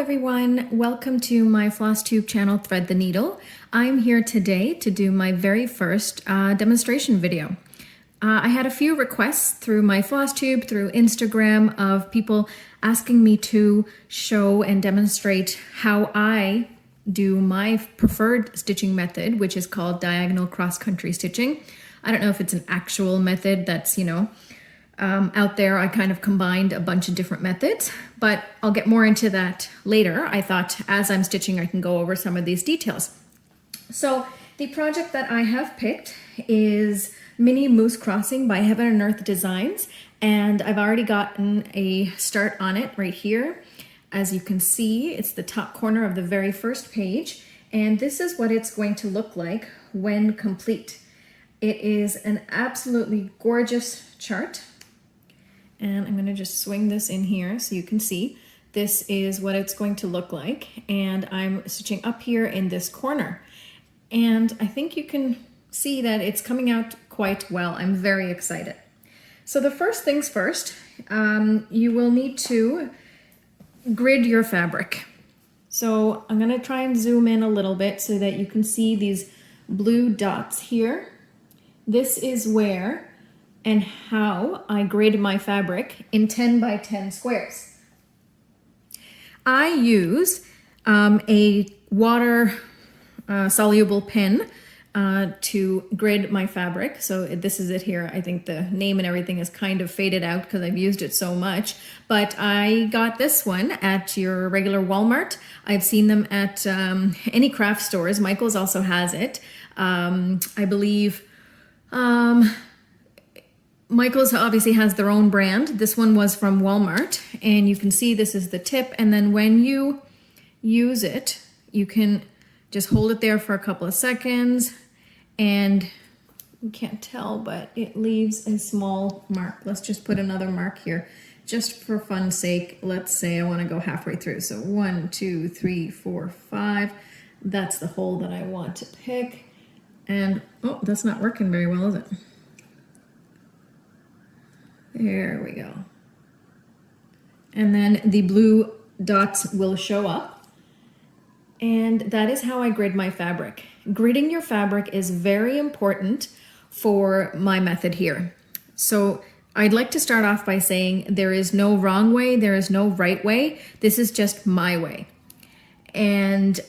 everyone, welcome to my floss tube channel Thread the Needle. I'm here today to do my very first demonstration video. I had a few requests through my floss tube, through Instagram, of people asking me to show and demonstrate how I do my preferred stitching method, which is called diagonal cross-country stitching. I don't know if it's an actual method that's, out there. I kind of combined a bunch of different methods, but I'll get more into that later. I thought as I'm stitching, I can go over some of these details. So the project that I have picked is Mini Moose Crossing by Heaven and Earth Designs, and I've already gotten a start on it right here. As you can see, it's the top corner of the very first page, and this is what it's going to look like when complete. It is an absolutely gorgeous chart. And I'm going to just swing this in here so you can see. This is what it's going to look like. And I'm stitching up here in this corner. And I think you can see that it's coming out quite well. I'm very excited. So the first things first, you will need to grid your fabric. So I'm going to try and zoom in a little bit so that you can see these blue dots here. This is where and how I grid my fabric in 10 by 10 squares. I use a water soluble pen to grid my fabric. So this is it here. I think the name and everything is kind of faded out because I've used it so much, but I got this one at your regular Walmart. I've seen them at any craft stores. Michael's also has it. I believe Michael's obviously has their own brand. This one was from Walmart, and you can see this is the tip, and then when you use it, you can just hold it there for a couple of seconds, and you can't tell, but it leaves a small mark. Let's just put another mark here, just for fun's sake. Let's say I want to go halfway through. So 1, 2, 3, 4, 5. That's the hole that I want to pick. And, oh, that's not working very well, is it? There we go. And then the blue dots will show up. And that is how I grid my fabric. Gridding your fabric is very important for my method here. So I'd like to start off by saying there is no wrong way, there is no right way. This is just my way. And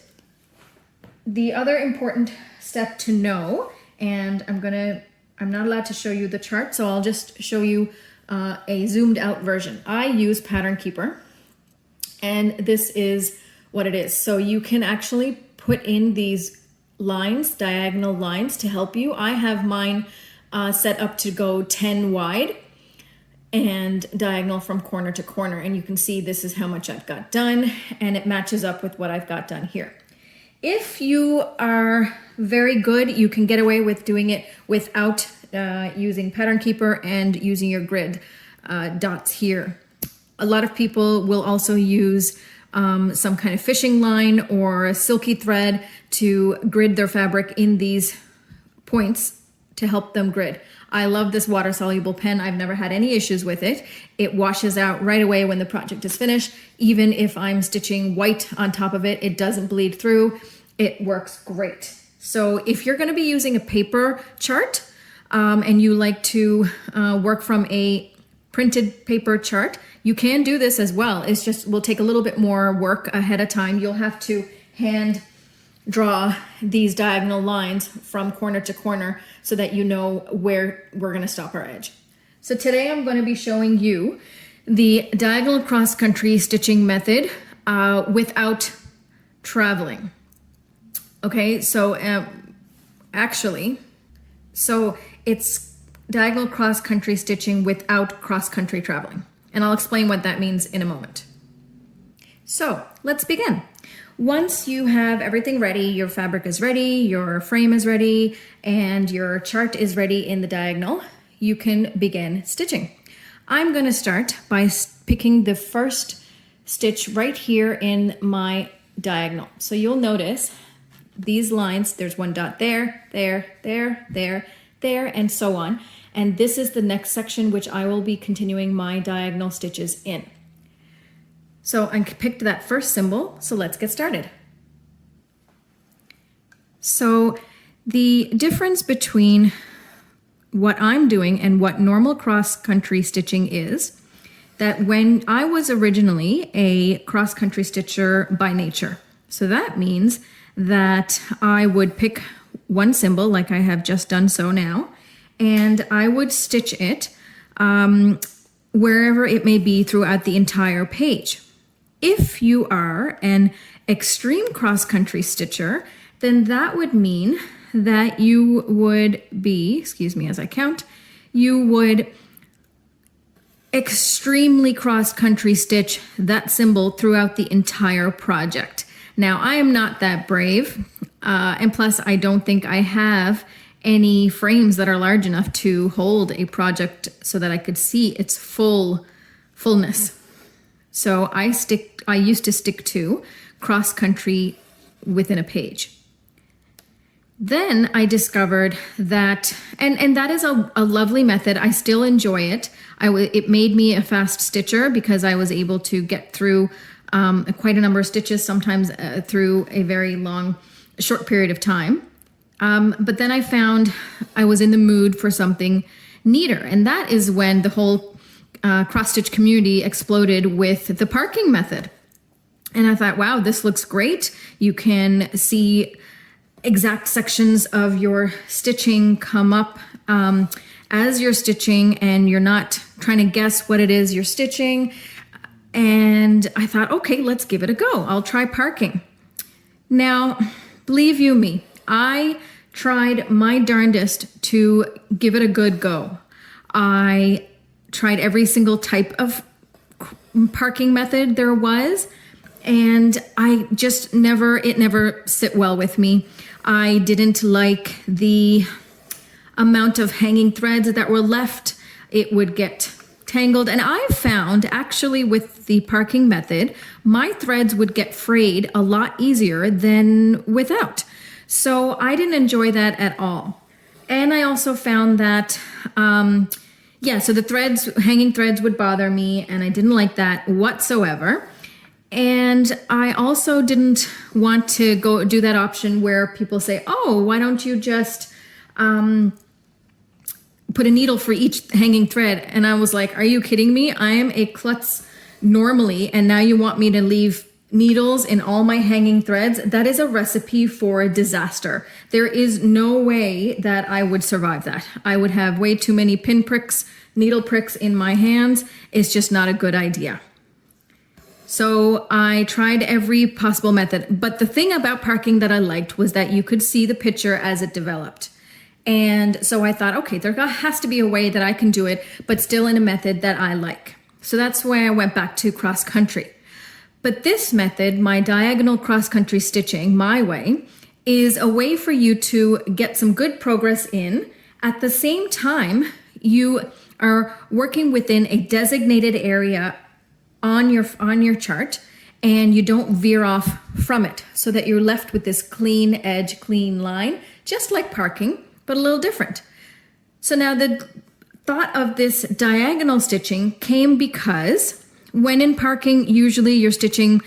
the other important step to know, and I'm not allowed to show you the chart, so I'll just show you a zoomed out version. I use Pattern Keeper, and this is what it is. So you can actually put in these lines, diagonal lines, to help you. I have mine set up to go 10 wide and diagonal from corner to corner, and you can see this is how much I've got done, and it matches up with what I've got done here. If you are very good, you can get away with doing it without using Pattern Keeper and using your grid dots here. A lot of people will also use some kind of fishing line or a silky thread to grid their fabric in these points to help them grid. I love this water soluble pen. I've never had any issues with it. It washes out right away when the project is finished. Even if I'm stitching white on top of it, it doesn't bleed through. It works great. So if you're going to be using a paper chart and you like to work from a printed paper chart, you can do this as well. It's just will take a little bit more work ahead of time. You'll have to hand draw these diagonal lines from corner to corner so that you know where we're going to stop our edge. So today I'm going to be showing you the diagonal cross-country stitching method without traveling. Okay, so it's diagonal cross-country stitching without cross-country traveling. And I'll explain what that means in a moment. So let's begin. Once you have everything ready, your fabric is ready, your frame is ready, and your chart is ready in the diagonal, you can begin stitching. I'm going to start by picking the first stitch right here in my diagonal. So you'll notice these lines, there's one dot there, there, and so on. And this is the next section which I will be continuing my diagonal stitches in. So I picked that first symbol, so let's get started. So the difference between what I'm doing and what normal cross-country stitching is that when I was originally a cross-country stitcher by nature, so that means that I would pick one symbol like I have just done so now, and I would stitch it wherever it may be throughout the entire page. If you are an extreme cross-country stitcher, then that would mean that you would be, excuse me as I count, you would extremely cross-country stitch that symbol throughout the entire project. Now, I am not that brave, and plus I don't think I have any frames that are large enough to hold a project so that I could see its fullness. So I used to stick to cross-country within a page. Then I discovered that, and that is a lovely method. I still enjoy it. It made me a fast stitcher because I was able to get through quite a number of stitches, sometimes through a very short period of time. But then I found I was in the mood for something neater, and that is when the whole cross-stitch community exploded with the parking method. And I thought, wow, this looks great. You can see exact sections of your stitching come up as you're stitching, and you're not trying to guess what it is you're stitching. And I thought, okay, let's give it a go. I'll try parking. Now, believe you me, I tried my darndest to give it a good go. I tried every single type of parking method there was, and it never sit well with me. I didn't like the amount of hanging threads that were left. It would get tangled, and I found actually with the parking method, my threads would get frayed a lot easier than without. So I didn't enjoy that at all. And I also found that so the hanging threads would bother me, and I didn't like that whatsoever. And I also didn't want to go do that option where people say, oh, why don't you just put a needle for each hanging thread? And I was like, are you kidding me? I am a klutz normally, and now you want me to leave needles in all my hanging threads? That is a recipe for a disaster. There is no way that I would survive that. I would have way too many needle pricks in my hands. It's just not a good idea. So I tried every possible method. But the thing about parking that I liked was that you could see the picture as it developed. And so I thought, okay, there has to be a way that I can do it, but still in a method that I like. So that's why I went back to cross country. But this method, my diagonal cross-country stitching, my way, is a way for you to get some good progress in. At the same time, you are working within a designated area on your chart, and you don't veer off from it, so that you're left with this clean edge, clean line, just like parking, but a little different. So now the thought of this diagonal stitching came because when in parking, usually you're stitching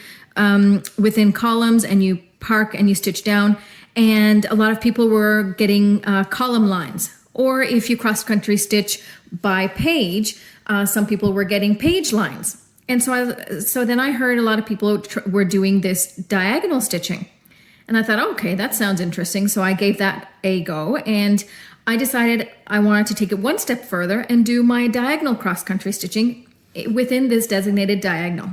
within columns, and you park and you stitch down, and a lot of people were getting column lines. Or if you cross-country stitch by page, some people were getting page lines. And so then I heard a lot of people were doing this diagonal stitching. And I thought, okay, that sounds interesting. So I gave that a go, and I decided I wanted to take it one step further and do my diagonal cross-country stitching within this designated diagonal.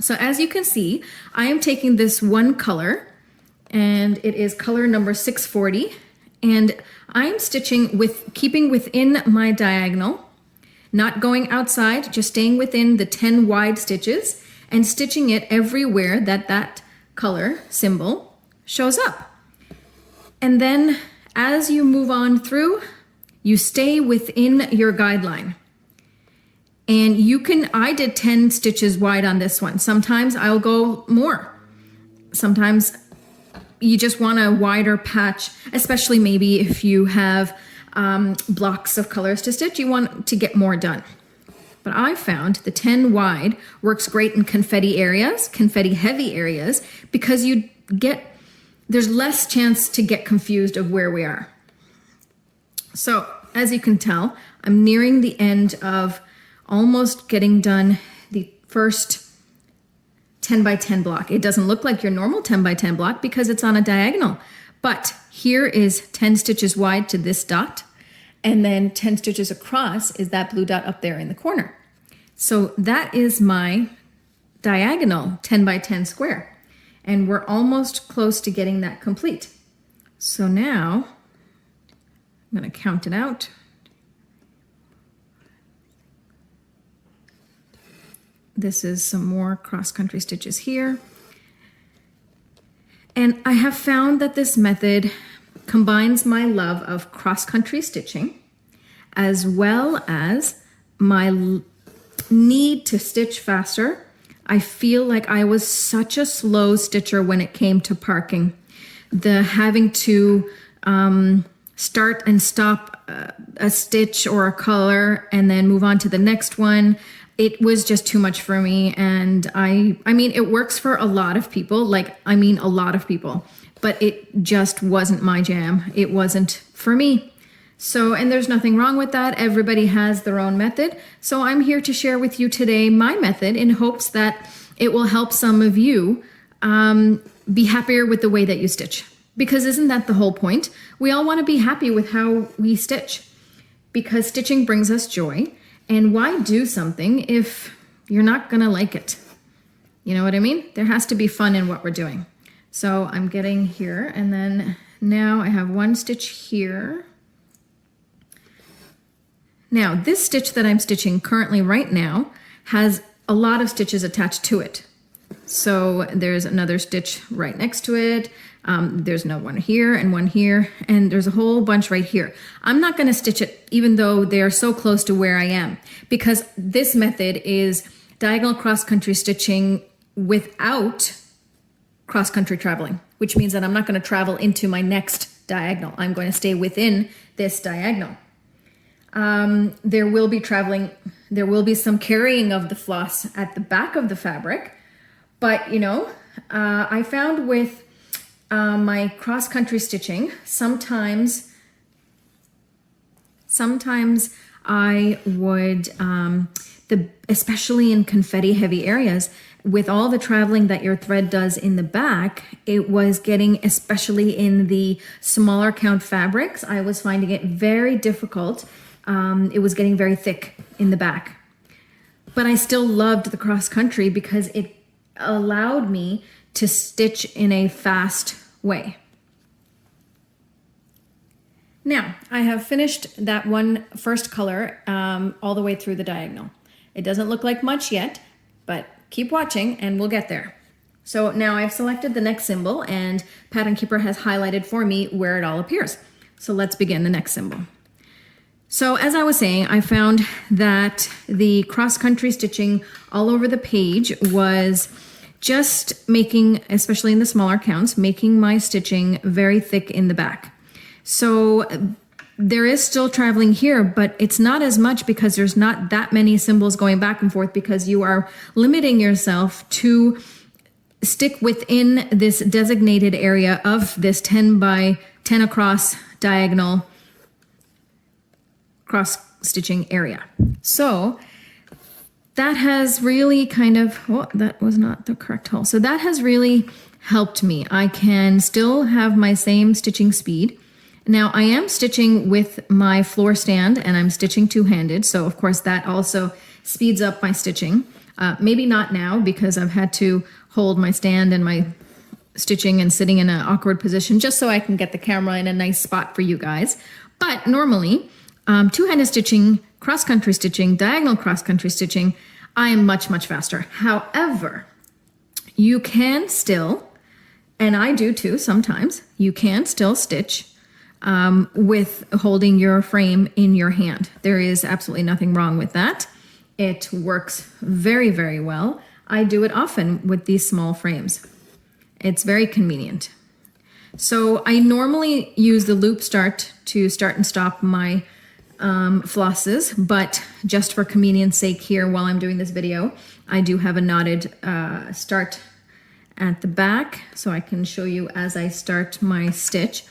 So as you can see, I am taking this one color, and it is color number 640, and I'm stitching keeping within my diagonal, not going outside, just staying within the 10 wide stitches and stitching it everywhere that color symbol shows up. And then as you move on through, you stay within your guideline. And I did 10 stitches wide on this one. Sometimes I'll go more. Sometimes you just want a wider patch, especially maybe if you have blocks of colors to stitch, you want to get more done. But I found the 10 wide works great in confetti areas, confetti heavy areas, because there's less chance to get confused of where we are. So as you can tell, I'm nearing the end of almost getting done the first 10 by 10 block. It doesn't look like your normal 10 by 10 block because it's on a diagonal, but here is 10 stitches wide to this dot, and then 10 stitches across is that blue dot up there in the corner. So that is my diagonal 10 by 10 square, and we're almost close to getting that complete. So now I'm going to count it out. This is some more cross-country stitches here. And I have found that this method combines my love of cross-country stitching as well as my need to stitch faster. I feel like I was such a slow stitcher when it came to parking. The having to start and stop a stitch or a color and then move on to the next one, it was just too much for me. And I mean, it works for a lot of people, a lot of people, but it just wasn't my jam. It wasn't for me. So, and there's nothing wrong with that. Everybody has their own method. So I'm here to share with you today my method in hopes that it will help some of you be happier with the way that you stitch. Because isn't that the whole point? We all want to be happy with how we stitch because stitching brings us joy. And why do something if you're not going to like it? You know what I mean? There has to be fun in what we're doing. So I'm getting here, and then now I have one stitch here. Now this stitch that I'm stitching currently right now has a lot of stitches attached to it. So there's another stitch right next to it. There's another one here, and there's a whole bunch right here. I'm not going to stitch it even though they are so close to where I am, because this method is diagonal cross-country stitching without cross-country traveling, which means that I'm not going to travel into my next diagonal. I'm going to stay within this diagonal. There will be traveling, there will be some carrying of the floss at the back of the fabric, but I found with my cross-country stitching, sometimes I would, especially in confetti heavy areas, with all the traveling that your thread does in the back, it was getting, especially in the smaller count fabrics, I was finding it very difficult. It was getting very thick in the back. But I still loved the cross-country because it allowed me to stitch in a fast way. Now, I have finished that one first color all the way through the diagonal. It doesn't look like much yet, but keep watching and we'll get there. So now I've selected the next symbol and Pattern Keeper has highlighted for me where it all appears. So let's begin the next symbol. So as I was saying, I found that the cross-country stitching all over the page was just making, especially in the smaller counts, making my stitching very thick in the back. So there is still traveling here, but it's not as much because there's not that many symbols going back and forth because you are limiting yourself to stick within this designated area of this 10 by 10 across diagonal cross stitching area. So that has really kind of, that was not the correct hole. So that has really helped me. I can still have my same stitching speed. Now I am stitching with my floor stand and I'm stitching two-handed. So of course that also speeds up my stitching. Maybe not now because I've had to hold my stand and my stitching and sitting in an awkward position just so I can get the camera in a nice spot for you guys. But normally, two-handed stitching, cross-country stitching, diagonal cross-country stitching, I am much, much faster. However, you can still, and I do too sometimes, you can still stitch with holding your frame in your hand. There is absolutely nothing wrong with that. It works very, very well. I do it often with these small frames. It's very convenient. So I normally use the loop start to start and stop my flosses, but just for convenience sake here while I'm doing this video, I do have a knotted start at the back so I can show you as I start my stitch.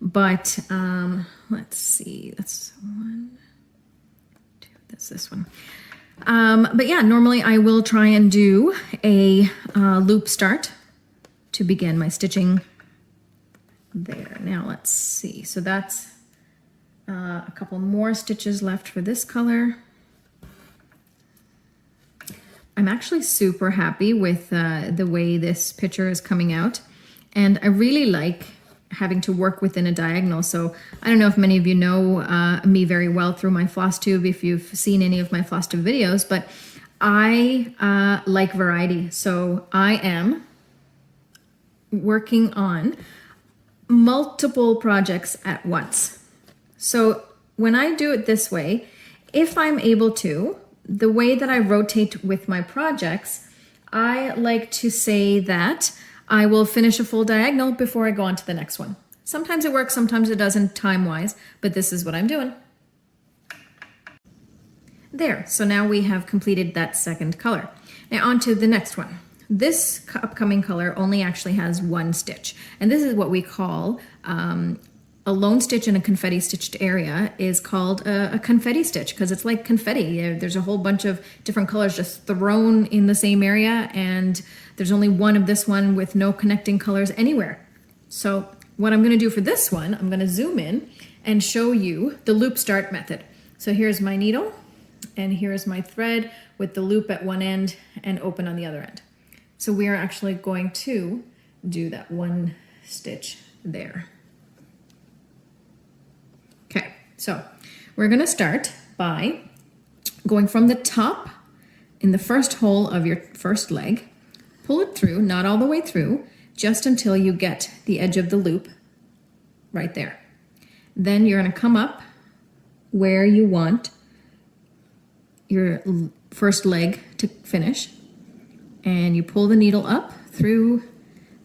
But let's see, that's one, two, that's this one. But yeah, normally I will try and do a loop start to begin my stitching there. Now let's see, so that's a couple more stitches left for this color. I'm actually super happy with the way this picture is coming out, and I really like having to work within a diagonal. So I don't know if many of you know me very well through my floss tube, if you've seen any of my floss tube videos, but I like variety. So I am working on multiple projects at once. So when I do it this way, if I'm able to, the way that I rotate with my projects, I like to say that I will finish a full diagonal before I go on to the next one. Sometimes it works, sometimes it doesn't time-wise, but this is what I'm doing. There, so now we have completed that second color. Now on to the next one. This upcoming color only actually has one stitch, and this is what we call a lone stitch in a confetti stitched area is called a confetti stitch because it's like confetti. There's a whole bunch of different colors just thrown in the same area, and there's only one of this one with no connecting colors anywhere. So what I'm going to do for this one, I'm going to zoom in and show you the loop start method. So here's my needle, and here's my thread with the loop at one end and open on the other end. So we are actually going to do that one stitch there. Okay, so we're going to start by going from the top in the first hole of your first leg, pull it through, not all the way through, just until you get the edge of the loop right there. Then you're going to come up where you want your first leg to finish, and you pull the needle up through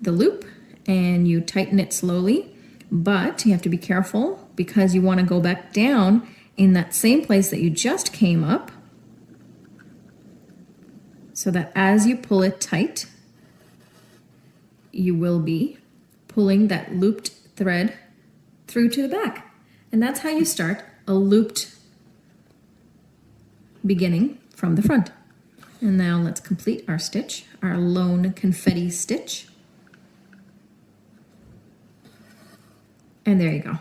the loop and you tighten it slowly, but you have to be careful because you want to go back down in that same place that you just came up, so that as you pull it tight, you will be pulling that looped thread through to the back. And that's how you start a looped beginning from the front. And now let's complete our stitch, our lone confetti stitch. And there you go.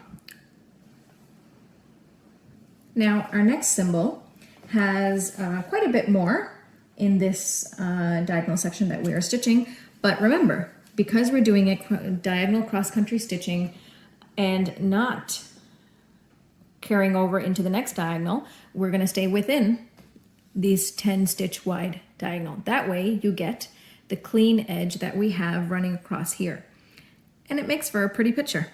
Now our next symbol has quite a bit more in this diagonal section that we are stitching, but remember, because we're doing a diagonal cross-country stitching and not carrying over into the next diagonal, we're going to stay within these 10 stitch wide diagonal. That way you get the clean edge that we have running across here, and it makes for a pretty picture.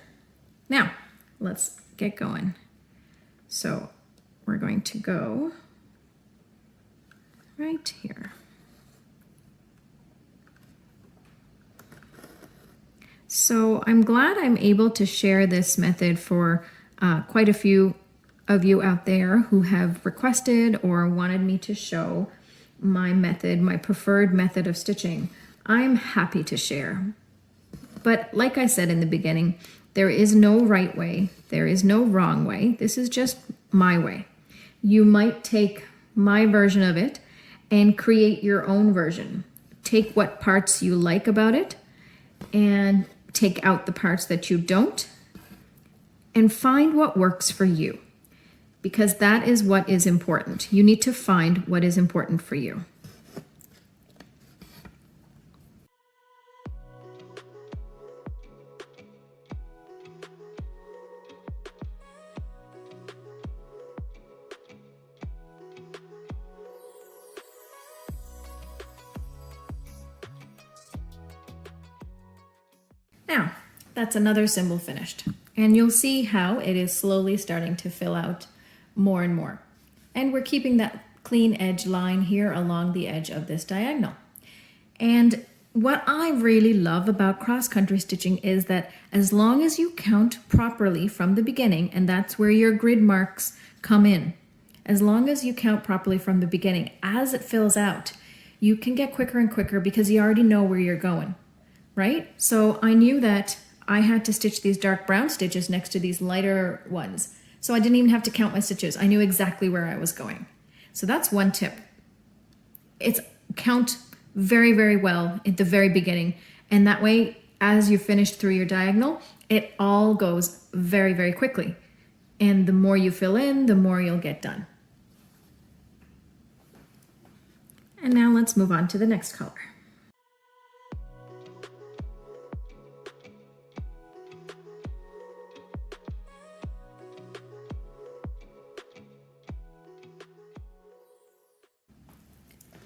Now let's get going. So we're going to go right here. So I'm glad I'm able to share this method for quite a few of you out there who have requested or wanted me to show my method, my preferred method of stitching. I'm happy to share. But like I said in the beginning, there is no right way, there is no wrong way. This is just my way. You might take my version of it and create your own version. Take what parts you like about it and take out the parts that you don't, and find what works for you, because that is what is important. You need to find what is important for you. Now, that's another symbol finished. And you'll see how it is slowly starting to fill out more and more. And we're keeping that clean edge line here along the edge of this diagonal. And what I really love about cross-country stitching is that as long as you count properly from the beginning, and that's where your grid marks come in. As long as you count properly from the beginning, as it fills out, you can get quicker and quicker because you already know where you're going, right? So I knew that I had to stitch these dark brown stitches next to these lighter ones. So I didn't even have to count my stitches. I knew exactly where I was going. So that's one tip. It's count very, very well at the very beginning. And that way, as you finish through your diagonal, it all goes very, very quickly. And the more you fill in, the more you'll get done. And now let's move on to the next color.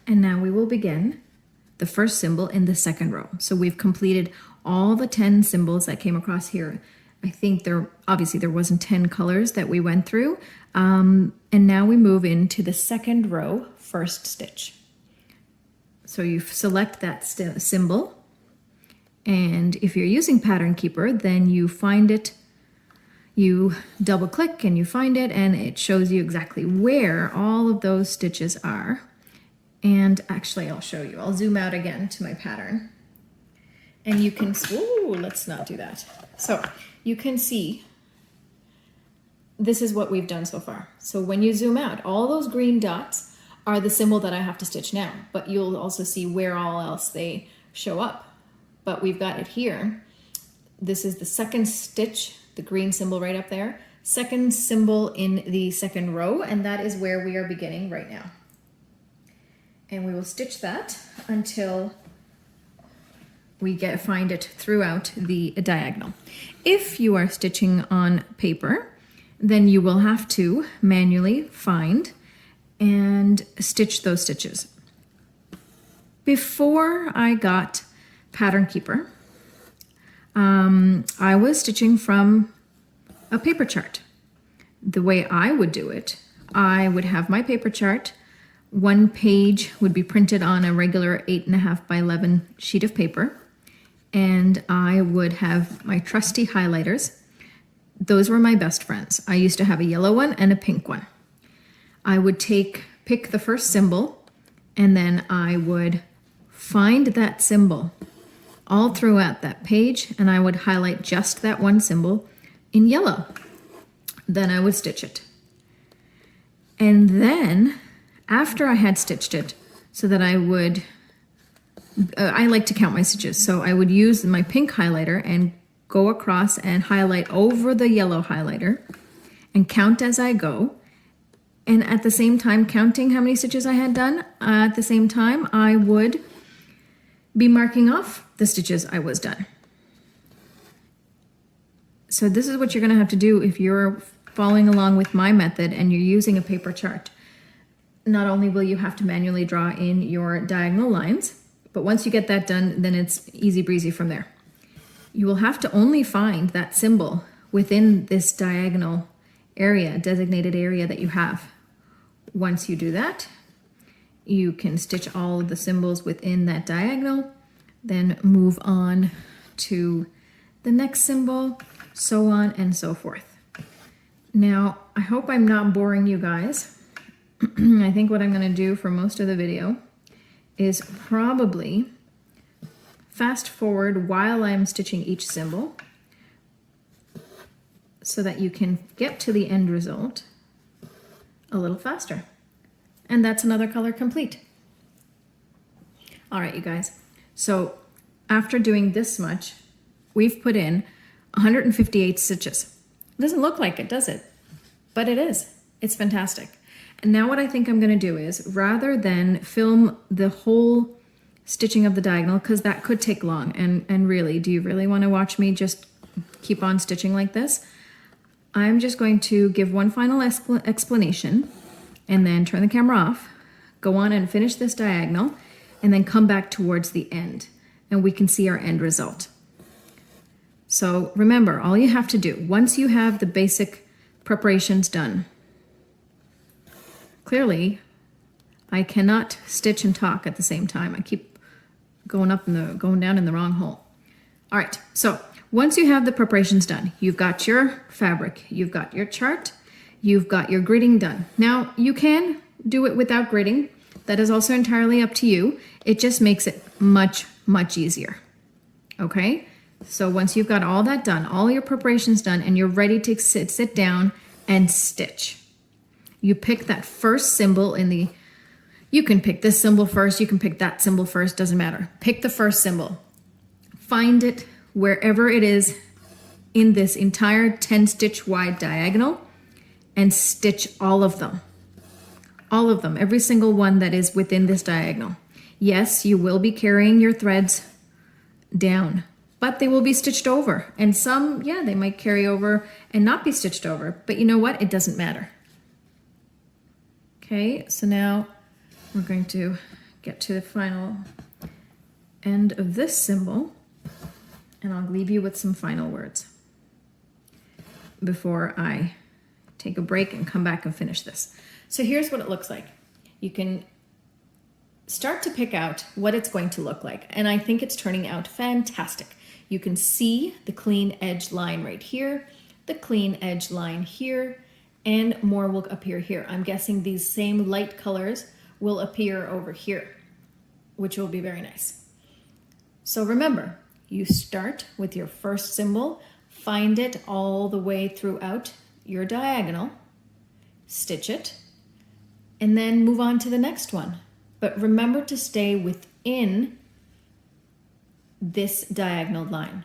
And now we will begin the first symbol in the second row. So we've completed all the 10 symbols that came across here. I think obviously there wasn't 10 colors that we went through. And now we move into the second row, first stitch. So you select that symbol, and if you're using Pattern Keeper, then you find it, you double click and you find it, and it shows you exactly where all of those stitches are. And actually I'll show you, I'll zoom out again to my pattern, and you can, ooh, let's not do that. So you can see, this is what we've done so far. So when you zoom out, all those green dots are the symbol that I have to stitch now, but you'll also see where all else they show up. But we've got it here. This is the second stitch, the green symbol right up there, second symbol in the second row, and that is where we are beginning right now. And we will stitch that until we find it throughout the diagonal. If you are stitching on paper, then you will have to manually find and stitch those stitches. Before I got Pattern Keeper, I was stitching from a paper chart. The way I would do it, I would have my paper chart. One page would be printed on a regular 8.5 by 11 sheet of paper, and I would have my trusty highlighters. Those were my best friends. I used to have a yellow one and a pink one. I would pick the first symbol, and then I would find that symbol all throughout that page, and I would highlight just that one symbol in yellow. Then I would stitch it. And then after I had stitched it, so that I would, I like to count my stitches, so I would use my pink highlighter and go across and highlight over the yellow highlighter and count as I go. And at the same time, counting how many stitches I had done, at the same time, I would be marking off the stitches I was done. So this is what you're gonna have to do if you're following along with my method and you're using a paper chart. Not only will you have to manually draw in your diagonal lines, but once you get that done, then it's easy breezy from there. You will have to only find that symbol within this diagonal area, designated area that you have. Once you do that, you can stitch all of the symbols within that diagonal, then move on to the next symbol, so on and so forth. Now, I hope I'm not boring you guys. I think what I'm going to do for most of the video is probably fast forward while I'm stitching each symbol so that you can get to the end result a little faster. And that's another color complete. All right, you guys. So after doing this much, we've put in 158 stitches. It doesn't look like it, does it? But it is. It's fantastic. And now what I think I'm going to do is, rather than film the whole stitching of the diagonal, because that could take long, and really, do you really want to watch me just keep on stitching like this? I'm just going to give one final explanation and then turn the camera off, go on and finish this diagonal, and then come back towards the end, and we can see our end result. So remember, all you have to do, once you have the basic preparations done, clearly, I cannot stitch and talk at the same time. I keep going down in the wrong hole. All right, so once you have the preparations done, you've got your fabric, you've got your chart, you've got your gridding done. Now you can do it without gridding. That is also entirely up to you. It just makes it much, much easier. Okay? So once you've got all that done, all your preparations done, and you're ready to sit down and stitch, you pick that first symbol in the, you can pick this symbol first, you can pick that symbol first, doesn't matter. Pick the first symbol. Find it wherever it is in this entire 10 stitch wide diagonal and stitch all of them. All of them, every single one that is within this diagonal. Yes, you will be carrying your threads down, but they will be stitched over. And some, yeah, they might carry over and not be stitched over, but you know what? It doesn't matter. Okay, so now we're going to get to the final end of this symbol, and I'll leave you with some final words before I take a break and come back and finish this. So here's what it looks like. You can start to pick out what it's going to look like, and I think it's turning out fantastic. You can see the clean edge line right here, the clean edge line here, and more will appear here. I'm guessing these same light colors will appear over here, which will be very nice. So remember, you start with your first symbol, find it all the way throughout your diagonal, stitch it, and then move on to the next one. But remember to stay within this diagonal line.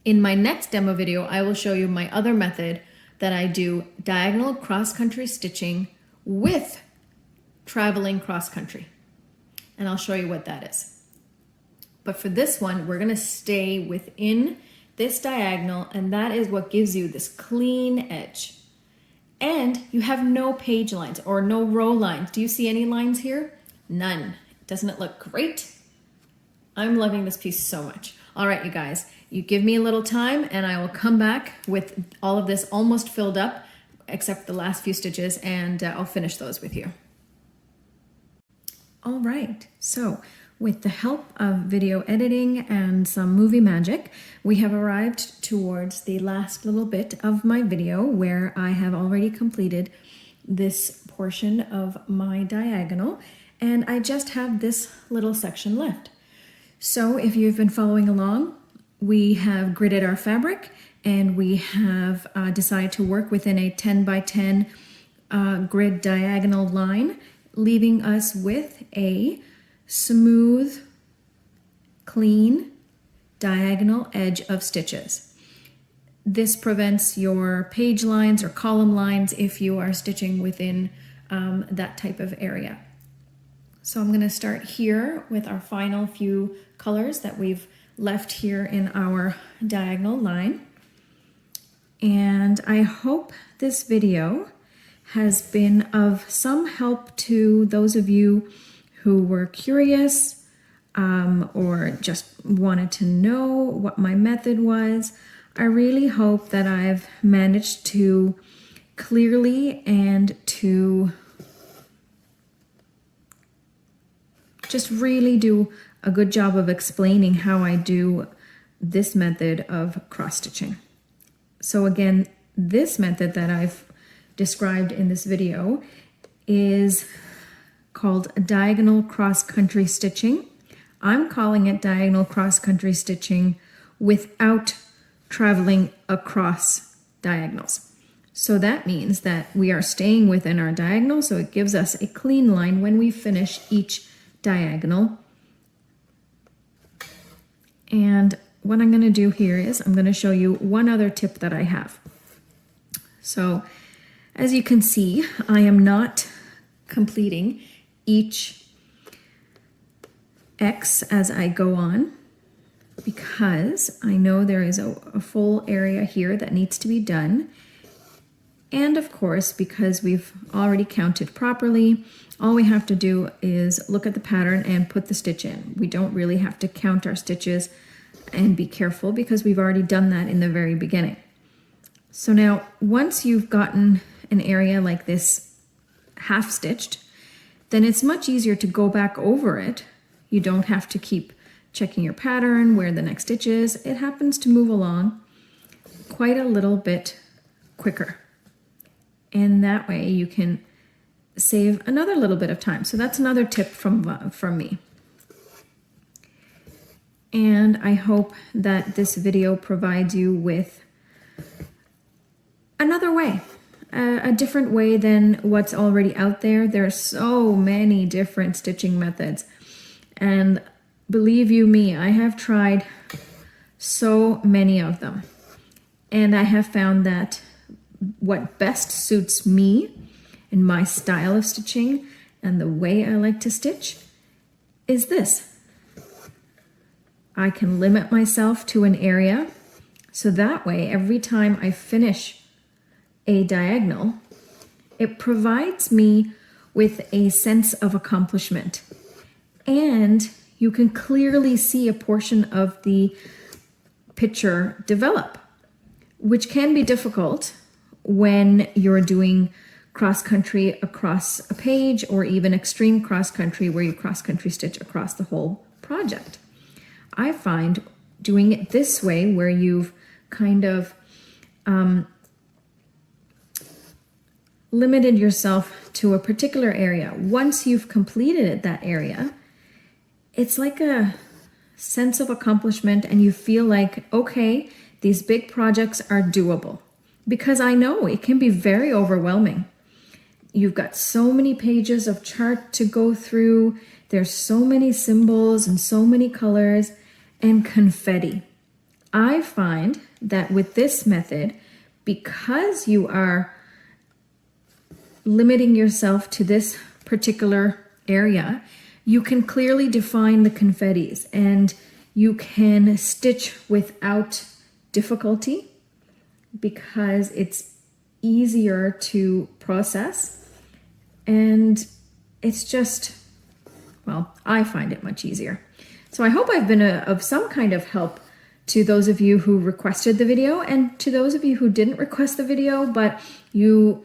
In my next demo video, I will show you my other method that I do diagonal cross-country stitching with traveling cross-country. And I'll show you what that is. But for this one, we're gonna stay within this diagonal, and that is what gives you this clean edge. And you have no page lines or no row lines. Do you see any lines here? None. Doesn't it look great? I'm loving this piece so much. All right, you guys, you give me a little time and I will come back with all of this almost filled up, except the last few stitches, and I'll finish those with you. All right, so with the help of video editing and some movie magic, we have arrived towards the last little bit of my video where I have already completed this portion of my diagonal, and I just have this little section left. So if you've been following along, we have gridded our fabric and we have decided to work within a 10 by 10 grid diagonal line, leaving us with a smooth, clean, diagonal edge of stitches. This prevents your page lines or column lines if you are stitching within that type of area. So I'm going to start here with our final few colors that we've left here in our diagonal line. And I hope this video has been of some help to those of you who were curious or just wanted to know what my method was. I really hope that I've managed to clearly and to just really do a good job of explaining how I do this method of cross stitching. So again, this method that I've described in this video is called diagonal cross-country stitching. I'm calling it diagonal cross-country stitching without traveling across diagonals. So that means that we are staying within our diagonal, so it gives us a clean line when we finish each diagonal. And what I'm going to do here is I'm going to show you one other tip that I have. So as you can see, I am not completing each X as I go on because I know there is a full area here that needs to be done. And of course, because we've already counted properly, all we have to do is look at the pattern and put the stitch in. We don't really have to count our stitches and be careful because we've already done that in the very beginning. So now, once you've gotten an area like this half stitched, then it's much easier to go back over it. You don't have to keep checking your pattern, where the next stitch is. It happens to move along quite a little bit quicker. and that way you can save another little bit of time. So that's another tip from me. And I hope that this video provides you with another way, a different way than what's already out there. There are so many different stitching methods. And believe you me, I have tried so many of them. And I have found that what best suits me and my style of stitching and the way I like to stitch is this. I can limit myself to an area, so that way every time I finish a diagonal, it provides me with a sense of accomplishment. And you can clearly see a portion of the picture develop, which can be difficult when you're doing cross-country across a page, or even extreme cross-country where you cross-country stitch across the whole project. I find doing it this way, where you've kind of limited yourself to a particular area. Once you've completed that area, it's like a sense of accomplishment, and you feel like, okay, these big projects are doable. Because I know it can be very overwhelming. You've got so many pages of chart to go through. There's so many symbols and so many colors and confetti. I find that with this method, because you are limiting yourself to this particular area, you can clearly define the confettis and you can stitch without difficulty because it's easier to process. And it's just, well, I find it much easier. So I hope I've been of some kind of help to those of you who requested the video, and to those of you who didn't request the video, but you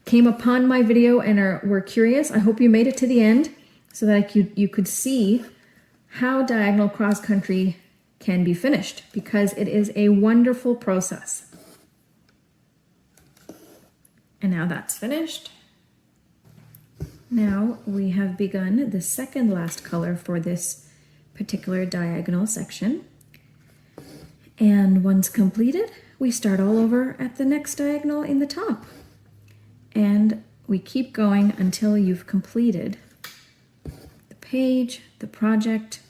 came upon my video and were curious. I hope you made it to the end so that you could see how diagonal cross country can be finished, because it is a wonderful process. And now that's finished. Now we have begun the second last color for this particular diagonal section. And once completed, we start all over at the next diagonal in the top. And we keep going until you've completed the page, the project,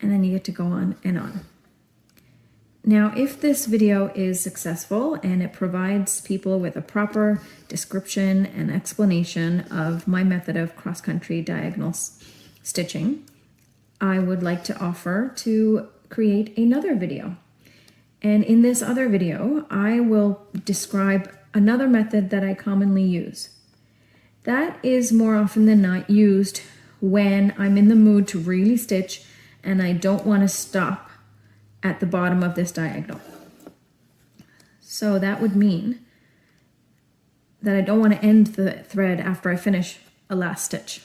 and then you get to go on and on. Now, if this video is successful and it provides people with a proper description and explanation of my method of cross-country diagonal stitching, I would like to offer to create another video. And in this other video, I will describe another method that I commonly use. That is more often than not used when I'm in the mood to really stitch and I don't want to stop at the bottom of this diagonal. So that would mean that I don't want to end the thread after I finish a last stitch.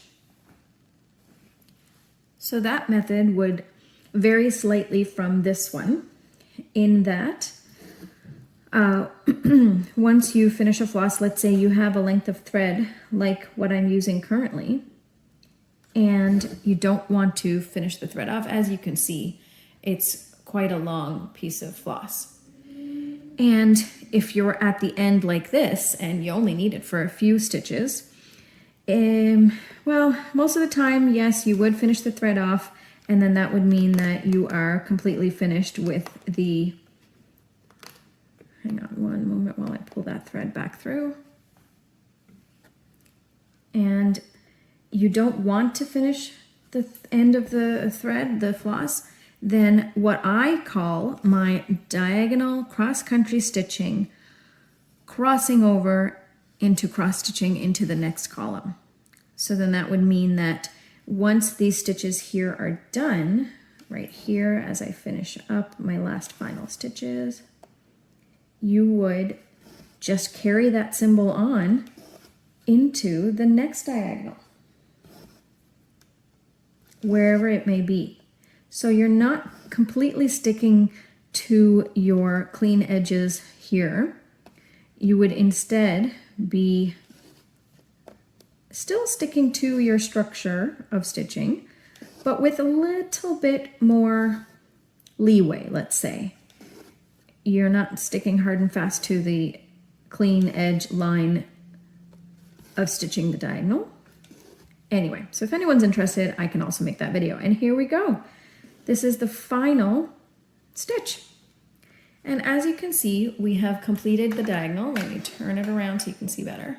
So that method would vary slightly from this one, in that once you finish a floss, let's say you have a length of thread like what I'm using currently, and you don't want to finish the thread off. As you can see, it's quite a long piece of floss. And if you're at the end like this and you only need it for a few stitches, well, most of the time, yes, you would finish the thread off, and then that would mean that you are completely finished with the, hang on one moment while I pull that thread back through. And you don't want to finish the end of the thread, the floss, then what I call my diagonal cross-country stitching, crossing over into cross-stitching into the next column. So then that would mean that once these stitches here are done, right here as I finish up my last final stitches, you would just carry that symbol on into the next diagonal, wherever it may be. So you're not completely sticking to your clean edges here. You would instead be still sticking to your structure of stitching, but with a little bit more leeway, let's say. You're not sticking hard and fast to the clean edge line of stitching the diagonal. Anyway, so if anyone's interested, I can also make that video. And here we go. This is the final stitch. And as you can see, we have completed the diagonal. Let me turn it around so you can see better.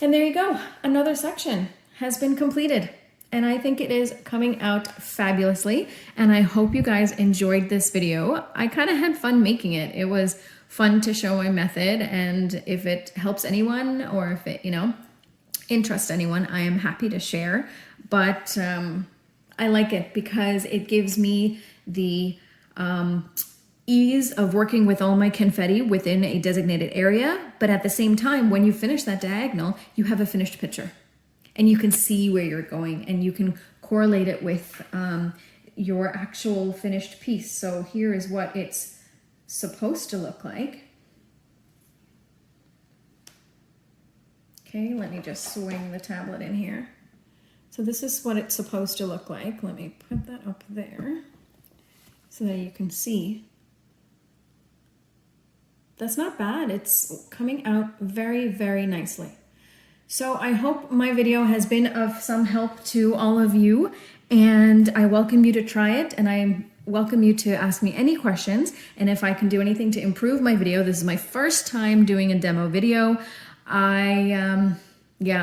And there you go. Another section has been completed. And I think it is coming out fabulously. And I hope you guys enjoyed this video. I kind of had fun making it. It was fun to show my method. And if it helps anyone, or if it, interests anyone, I am happy to share. But I like it because it gives me the ease of working with all my confetti within a designated area. But at the same time, when you finish that diagonal, you have a finished picture. And you can see where you're going, and you can correlate it with your actual finished piece. So here is what it's supposed to look like. Okay, let me just swing the tablet in here. So this is what it's supposed to look like. Let me put that up there so that you can see. That's not bad. It's coming out very, very nicely. So I hope my video has been of some help to all of you, and I welcome you to try it, and I welcome you to ask me any questions, and if I can do anything to improve my video. This is my first time doing a demo video. I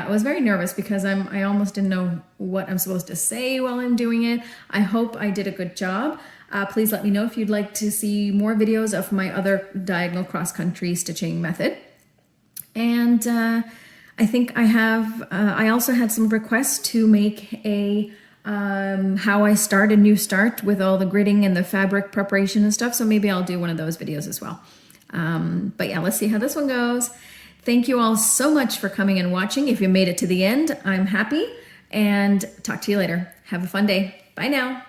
was very nervous because I almost didn't know what I'm supposed to say while I'm doing it. I hope I did a good job. Please let me know if you'd like to see more videos of my other diagonal cross-country stitching method. And I think I also had some requests to make a how I start a new start with all the gridding and the fabric preparation and stuff. So maybe I'll do one of those videos as well. But yeah, let's see how this one goes. Thank you all so much for coming and watching. If you made it to the end, I'm happy, and talk to you later. Have a fun day. Bye now.